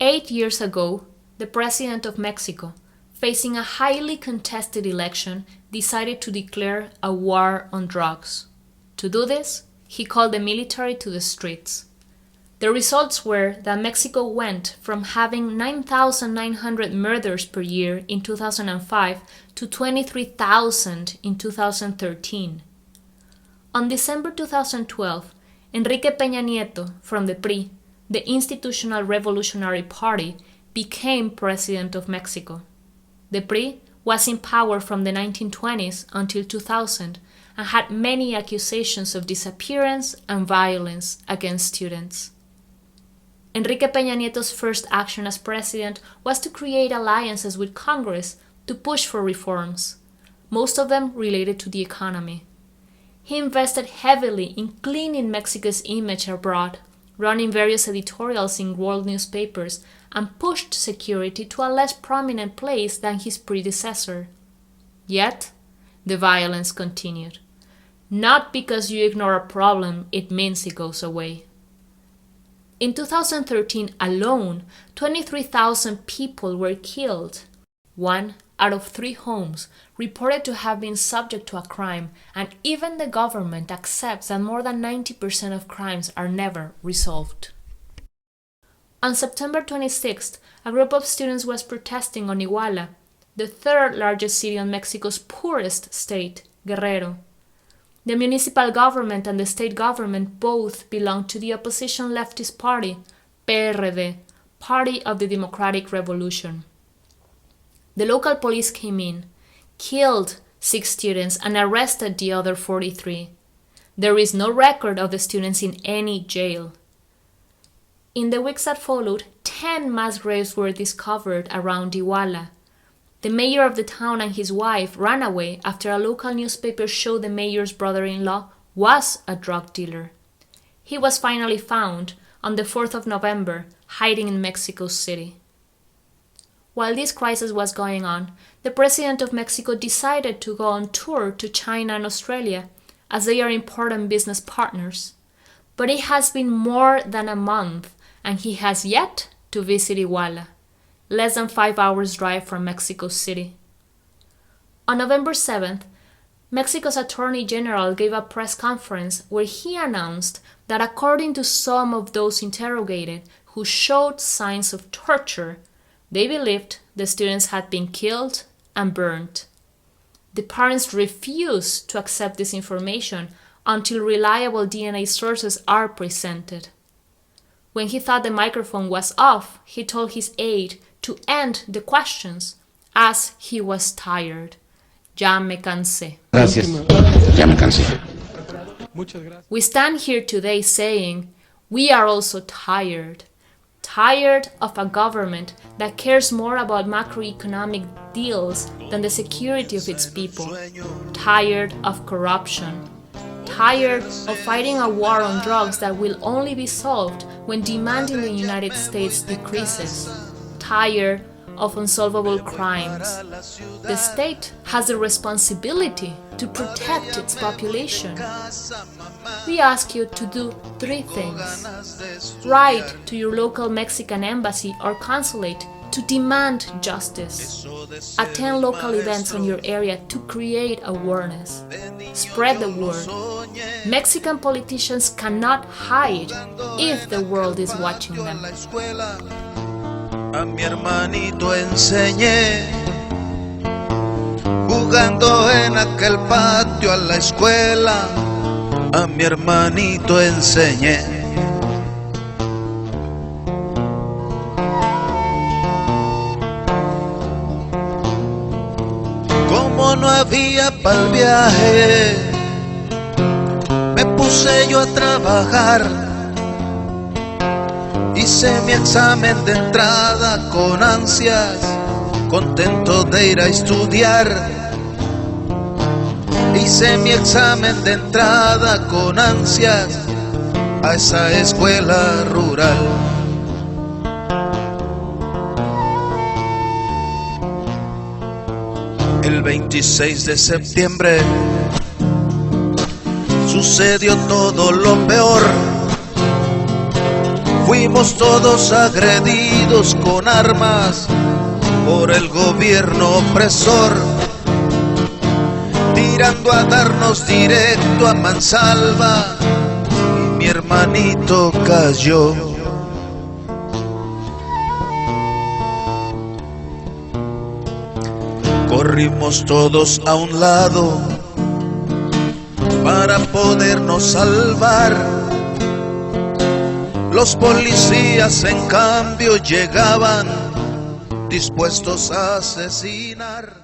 8 years ago, the President of Mexico, facing a highly contested election, decided to declare a war on drugs. To do this, he called the military to the streets. The results were that Mexico went from having 9,900 murders per year in 2005 to 23,000 in 2013. On December 2012, Enrique Peña Nieto from the PRI, the Institutional Revolutionary Party, became President of Mexico. The PRI was in power from the 1920s until 2000 and had many accusations of disappearance and violence against students. Enrique Peña Nieto's first action as president was to create alliances with Congress to push for reforms, most of them related to the economy. He invested heavily in cleaning Mexico's image abroad, running various editorials in world newspapers, and pushed security to a less prominent place than his predecessor. Yet, the violence continued. Not because you ignore a problem, it means it goes away. In 2013 alone, 23,000 people were killed. 1 out of 3 homes reported to have been subject to a crime, and even the government accepts that more than 90% of crimes are never resolved. On September 26th, a group of students was protesting on Iguala, the third largest city in Mexico's poorest state, Guerrero. The municipal government and the state government both belong to the opposition leftist party, PRD, Party of the Democratic Revolution. The local police came in, killed 6 students, and arrested the other 43. There is no record of the students in any jail. In the weeks that followed, 10 mass graves were discovered around Iguala. The mayor of the town and his wife ran away after a local newspaper showed the mayor's brother-in-law was a drug dealer. He was finally found on the 4th of November, hiding in Mexico City. While this crisis was going on, the President of Mexico decided to go on tour to China and Australia, as they are important business partners. But it has been more than a month, and he has yet to visit Iguala, less than 5 hours drive from Mexico City. On November 7th, Mexico's Attorney General gave a press conference where he announced that according to some of those interrogated who showed signs of torture, they believed the students had been killed and burned. The parents refused to accept this information until reliable DNA sources are presented. When he thought the microphone was off, he told his aide to end the questions as he was tired. Ya me cansé. Gracias. Ya me cansé. We stand here today saying we are also tired. Tired of a government that cares more about macroeconomic deals than the security of its people. Tired of corruption. Tired of fighting a war on drugs that will only be solved when demand in the United States decreases. Tired of unsolvable crimes. The state has the responsibility to protect its population. We ask you to do 3 things. Write to your local Mexican embassy or consulate to demand justice. Attend local events in your area to create awareness. Spread the word. Mexican politicians cannot hide if the world is watching them. A mi hermanito enseñé, jugando en aquel patio a la escuela. A mi hermanito enseñé. Como no había pa'l viaje, me puse yo a trabajar. Hice mi examen de entrada con ansias, contento de ir a estudiar. Hice mi examen de entrada con ansias a esa escuela rural. El 26 de septiembre sucedió todo lo peor. Fuimos todos agredidos con armas por el gobierno opresor, tirando a darnos directo a mansalva, y mi hermanito cayó. Corrimos todos a un lado para podernos salvar. Los policías en cambio llegaban dispuestos a asesinar.